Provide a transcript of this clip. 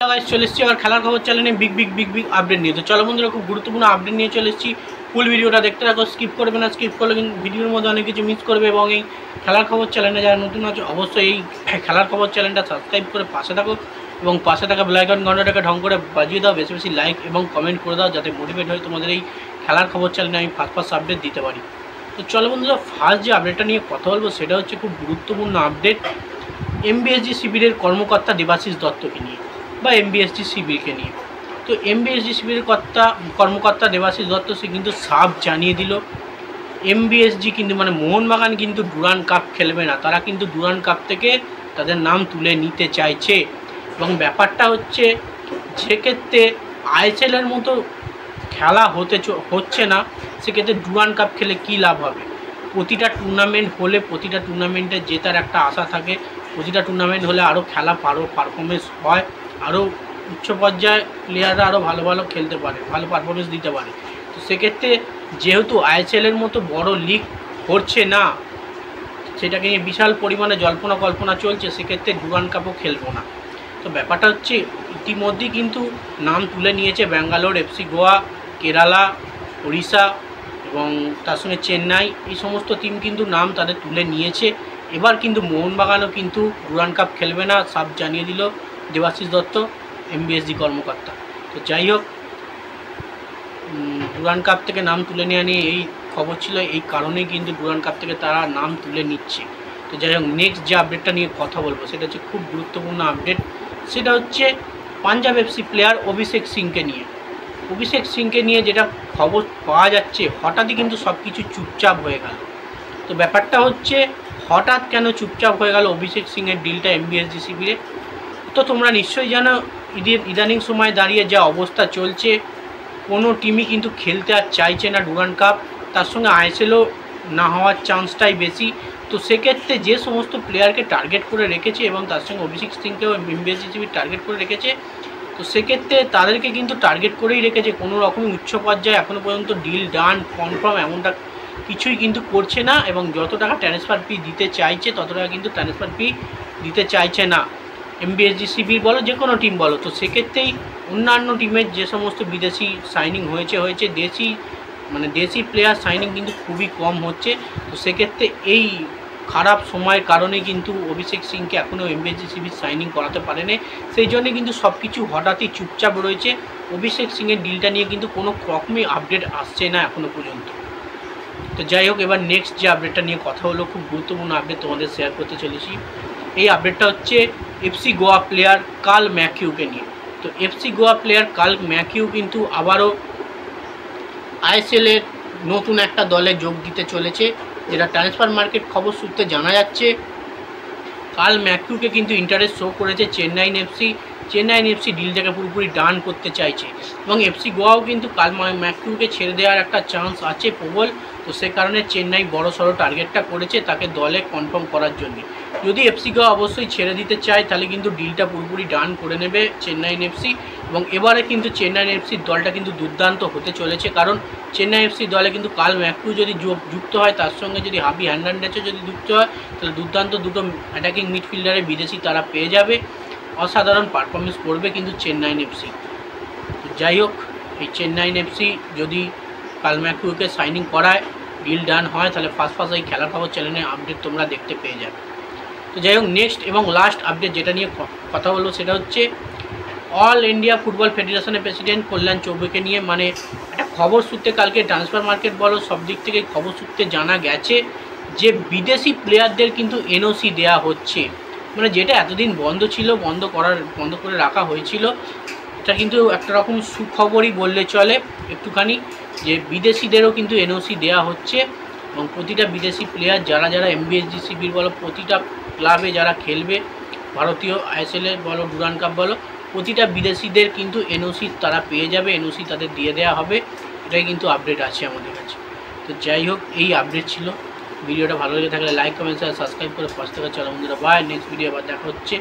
Guys चले एसेছি और খেলার খবর চ্যানেলে বিগ আপডেট নিয়ে। তো চলো বন্ধুরা, খুব গুরুত্বপূর্ণ আপডেট নিয়ে চলে এসেছি। ফুল ভিডিওটা দেখতে থাকো, স্কিপ করবে না। স্কিপ করলে কিন্তু ভিডিওর মধ্যে অনেক কিছু মিস করবে। এবং এই খেলার খবর চ্যানেলে যারা নতুন আছে অবশ্যই এই খেলার খবর চ্যানেলটা সাবস্ক্রাইব করে পাশে থাকো এবং পাশে থাকা বেল আইকন ঘন্টাটাকে ঢং করে বাজিয়ে দাও। বেশি বেশি লাইক এবং কমেন্ট করে দাও যাতে মোটিভেট হয় তোমাদের এই খেলার খবর চ্যানেলে আমি ফার্স্ট আপডেট দিতে পারি। তো চলো বন্ধুরা, ফার্স্ট যে আপডেটটা নিয়ে কথা বলবো সেটা হচ্ছে খুব গুরুত্বপূর্ণ আপডেট এমবিএসজি শিবিরের কর্মকর্তা দেবাশিস দত্তকে নিয়ে বা এমবিএসজি শিবিরকে নিয়ে। তো এমবিএসজি শিবিরের কর্মকর্তা দেবাশিস দত্ত সে কিন্তু সাফ জানিয়ে দিল এমবিএসজি কিন্তু মানে মোহনবাগান কিন্তু ডুরান্ড কাপ খেলবে না। তারা কিন্তু ডুরান্ড কাপ থেকে তাদের নাম তুলে নিতে চাইছে। এবং ব্যাপারটা হচ্ছে সেক্ষেত্রে আইএসএলের মতো খেলা হচ্ছে না, সেক্ষেত্রে ডুরান্ড কাপ খেলে কী লাভ হবে? প্রতিটা টুর্নামেন্ট হলে প্রতিটা টুর্নামেন্টে জেতার একটা আশা থাকে। প্রতিটা টুর্নামেন্ট হলে আরও খেলা পারফরমেন্স হয়, আরও উচ্চ পর্যায়ে প্লেয়াররা আরও ভালো ভালো খেলতে পারে, ভালো পারফরমেন্স দিতে পারে। তো সেক্ষেত্রে যেহেতু আইএসএলের মতো বড় লিগ হচ্ছে না, সেটাকে নিয়ে বিশাল পরিমাণে জল্পনা কল্পনা চলছে, সেক্ষেত্রে ডুরান্ড কাপও খেলবো না। তো ব্যাপারটা হচ্ছে ইতিমধ্যেই কিন্তু নাম তুলে নিয়েছে ব্যাঙ্গালোর, এফসি গোয়া, কেরালা, ওড়িশা এবং তার সঙ্গে চেন্নাই। এই সমস্ত টিম কিন্তু নাম তাদের তুলে নিয়েছে। এবার কিন্তু মোহনবাগানও কিন্তু ডুরান্ড কাপ খেলবে না, সাফ জানিয়ে দিল দেবাশিস দত্ত এমবিএসজি কর্মকর্তা। তো যাই হোক, ডুরান্ড কাপ থেকে নাম তুলে নেওয়া নিয়ে এই খবর ছিল, এই কারণেই কিন্তু ডুরান্ড কাপ থেকে তারা নাম তুলে নিচ্ছে। তো যাই হোক, নেক্সট যে আপডেটটা নিয়ে কথা বলবো সেটা হচ্ছে খুব গুরুত্বপূর্ণ আপডেট। সেটা হচ্ছে পাঞ্জাব এফসি প্লেয়ার অভিষেক সিংকে নিয়ে। অভিষেক সিংকে নিয়ে যেটা খবর পাওয়া যাচ্ছে, হঠাৎই কিন্তু সব কিছু চুপচাপ হয়ে গেল। তো ব্যাপারটা হচ্ছে হঠাৎ কেন চুপচাপ হয়ে গেল অভিষেক সিংয়ের ডিলটা এমবিএসজি শিবিরে? তো তোমরা নিশ্চয়ই জানো ইদানিং সময় দাঁড়িয়ে যা অবস্থা চলছে, কোনো টিমই কিন্তু খেলতে আর চাইছে না ডুরান্ড কাপ। তার সঙ্গে আইএসএলও না হওয়ার চান্সটাই বেশি। তো সেক্ষেত্রে যে সমস্ত প্লেয়ারকে টার্গেট করে রেখেছে এবং তার সঙ্গে অভিষেক সিংকেও এমবিএসজি শিবির টার্গেট করে রেখেছে, তো সেক্ষেত্রে তাদেরকে কিন্তু টার্গেট করেই রেখেছে। কোনো রকমই উচ্চ পর্যায়ে এখনও পর্যন্ত ডিল ডান কনফার্ম এমনটা কিছুই কিন্তু করছে না। এবং যত টাকা ট্রান্সফার ফি দিতে চাইছে তত টাকা কিন্তু ট্রান্সফার ফি দিতে চাইছে না এমবিএসজি শিবির বলো, যে কোনো টিম বলো। তো সেক্ষেত্রেই অন্যান্য টিমের যে সমস্ত বিদেশি সাইনিং হয়েছে দেশি প্লেয়ার সাইনিং কিন্তু খুবই কম হচ্ছে। তো সেক্ষেত্রে এই খারাপ সময়ের কারণে কিন্তু অভিষেক সিংকে এখনও এমবিএসজি শিবির সাইনিং করাতে পারেনি। সেই জন্য কিন্তু সব কিছু হঠাৎই চুপচাপ রয়েছে। অভিষেক সিংয়ের ডিলটা নিয়ে কিন্তু কোনো রকমই আপডেট আসছে না এখনও পর্যন্ত। তো যাই হোক, এবার নেক্সট যে আপডেটটা নিয়ে কথা হলো, খুব গুরুত্বপূর্ণ আপডেট তোমাদের শেয়ার করতে চলেছি। এই আপডেটটা হচ্ছে এফসি গোয়া প্লেয়ার কার্ল ম্যাকিউকে নিয়ে। তো FC Goa player Carl McHugh কিন্তু আবারও আইএসএলের নতুন একটা দলে যোগ দিতে চলেছে, যেটা ট্রান্সফার মার্কেট খবর সূত্রে জানা যাচ্ছে। কার্ল ম্যাকিউকে কিন্তু ইন্টারেস্ট শো করেছে চেন্নাইন এফসি ডিলটাকে পুরোপুরি ডান করতে চাইছে। এবং এফসি গোয়াও কিন্তু কার্ল ম্যাকিউকে ছেড়ে দেওয়ার একটা চান্স আছে প্রবল। তো সে কারণে চেন্নাই বড় সড়ো টার্গেটটা করেছে তাকে দলে কনফার্ম করার জন্য। যদি এফসি গোয়া অবশ্যই ছেড়ে দিতে চায় তাহলে কিন্তু ডিলটা পুরোপুরি ডান করে নেবে চেন্নাইন এফসি। এবং এবারে কিন্তু চেন্নাইন এফসির দলটা কিন্তু দুর্দান্ত হতে চলেছে, কারণ চেন্নাই এফসি দলে কিন্তু কার্ল ম্যাকিউ যদি যুক্ত হয়, তার সঙ্গে যদি হাবি হার্নান্ডেজও যদি যুক্ত হয়, তাহলে দুর্দান্ত দুটো অ্যাটাকিং মিডফিল্ডারে বিদেশি তারা পেয়ে যাবে। অসাধারণ পারফরমেন্স করবে কিন্তু চেন্নাইন এফসি। যাই হোক, এই চেন্নাইন এফসি যদি কার্ল ম্যাকিউকে সাইনিং করায়, ডিল ডান হয়, তাহলে ফার্স্ট এই খেলার খবর চ্যানেলে আপডেট তোমরা দেখতে পেয়ে যাবে। তো যাই হোক, নেক্সট এবং লাস্ট আপডেট যেটা নিয়ে কথা বলবো সেটা হচ্ছে অল ইন্ডিয়া ফুটবল ফেডারেশনের প্রেসিডেন্ট কল্যাণ চৌবেকে নিয়ে। মানে একটা খবর সূত্রে কালকে ট্রান্সফার মার্কেট বলো সব দিক থেকে খবর সূত্রে জানা গেছে যে বিদেশি প্লেয়ারদের কিন্তু এনওসি দেওয়া হচ্ছে। মানে যেটা এতদিন বন্ধ ছিল, বন্ধ করে রাখা হয়েছিল, এটা কিন্তু একটা রকম সুখবরই বললে চলে একটুখানি, যে বিদেশিদেরও কিন্তু এনওসি দেওয়া হচ্ছে। এবং প্রতিটা বিদেশি প্লেয়ার যারা এমবিএসজি শিবির বলো, প্রতিটা ক্লাবে যারা খেলবে, ভারতীয় আইএসএলের বলো, ডুরান্ড কাপ বলো, প্রতিটা বিদেশিদের কিন্তু এনওসি তারা পেয়ে যাবে, এনওসি তাদের দিয়ে দেওয়া হবে। এটাই কিন্তু আপডেট আছে আমাদের কাছে। তো যাই হোক, এই আপডেট ছিল। ভিডিওটা ভালো লেগে থাকলে লাইক, কমেন্ট, শেয়ার, সাবস্ক্রাইব করে পাশে থাকা। চলো বন্ধুরা, বাই। নেক্সট ভিডিও আবার দেখা হচ্ছে।